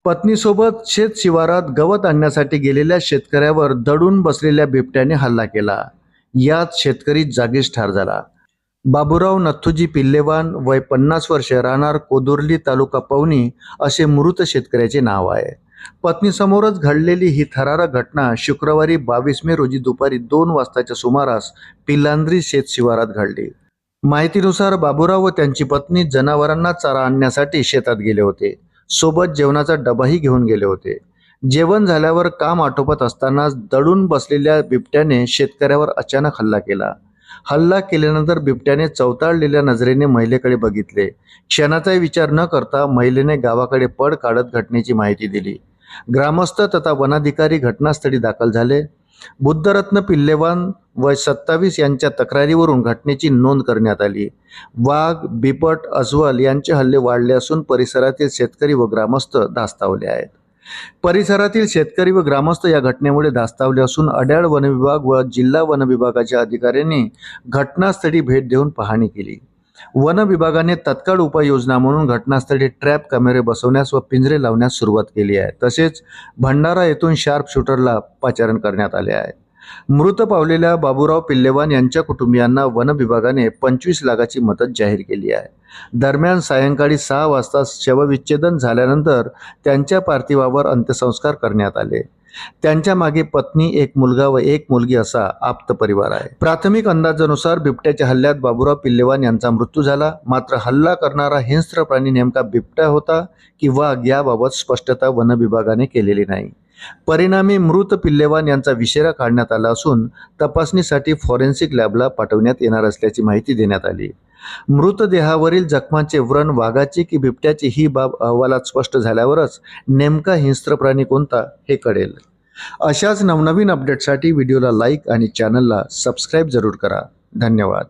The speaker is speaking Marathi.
पत्नीसोबत शेत शिवारात गवत आणण्यासाठी गेलेल्या शेतकऱ्यावर दडून बसलेल्या बिबट्याने हल्ला केला। यात शेतकरी जागीच ठार झाला। बाबूराव नथुजी पिल्लेवान, वय 50 वर्ष, राहणार कोदुर्ली, तालुका पवनी असे मृत शेतकऱ्याचे नाव आहे। पत्नीसमोरच घडलेली ही थरारक घटना शुक्रवारी 22 मे रोजी दुपारी 2 वाजताच्या सुमारास पिलांद्री शेत शिवारात घडली। माहितीनुसार बाबूराव व त्यांची पत्नी जनावरांना चारा आणण्यासाठी शेतात गेले होते। सोबत जेवणाचा डबाही घेऊन गेले होते। जेवण झाल्यावर काम आटोपत असतानाच दडून बसलेल्या बिबट्याने शेतकऱ्यावर अचानक हल्ला केला। हल्ला केल्यानंतर बिबट्याने चवताळलेल्या नजरेने महिलेकडे बघितले। क्षणाचाही विचार न करता महिलेने गावाकडे पळ काढत घटनेची माहिती दिली। ग्रामस्थ तथा वनाधिकारी घटनास्थळी दाखल झाले। बुद्धरत्न पिल्लेवान, वय 27 यांच्या तक्रारीवरून घटनेची नोंद करण्यात आली। वाघ, बिबट, अस्वल यांचे हल्ले वाढले असून परिसरातील शेतकरी व ग्रामस्थ धास्तावले आहेत। परिसरातील शेतकरी व ग्रामस्थ या घटनेमुळे धास्तावले असून अड्याळ वनविभाग व जिल्हा वनविभागाच्या अधिकाऱ्यांनी घटनास्थळी भेट देऊन पाहणी केली। वन विभागाने तत्काळ उपाययोजना म्हणून घटनास्थळी ट्रॅप कॅमेरे बसवण्यास व पिंजरे लावण्यास सुरुवात केली आहे। तसेच भंडारा येथून शार्प शूटरला पाचारण करण्यात आले आहे। मृत पावलेल्या बाबूराव पिल्लेवान यांच्या कुटुंबियांना वन विभागाने 25 लाखाची मदत जाहीर केली आहे। दरम्यान सायंकाळी 6 वाजता शवविच्छेदन झाल्यानंतर त्यांच्या पार्थिवावर अंत्यसंस्कार करण्यात आले। त्यांच्या मागे पत्नी, एक मुलगा व एक मुलगी असा आप्त परिवार आहे। प्राथमिक अंदाजानुसार बिबट्याच्या हल्ल्यात बाबूराव पिल्लेवान यांचा मृत्यू झाला। मात्र हल्ला करणारा हिंस्त्र प्राणी नेमका बिबट्या होता की वाघ याबाबत स्पष्टता वन विभागाने केलेली नाही। परिणामी मृत पिल्लेवान यांचा विषेरा काढण्यात आला असून तपासणीसाठी फॉरेन्सिक लॅबला पाठवण्यात येणार असल्याची माहिती देण्यात आली। मृतदेहावरील जखमांचे व्रण वाघाची की बिबट्याची ही बाब अहवालात स्पष्ट झाल्यावरच नेमका हिंस्त्र प्राणी कोणता हे कळेल। अशाच नवनवीन अपडेटसाठी व्हिडिओला लाईक आणि चॅनलला सबस्क्राईब जरूर करा। धन्यवाद।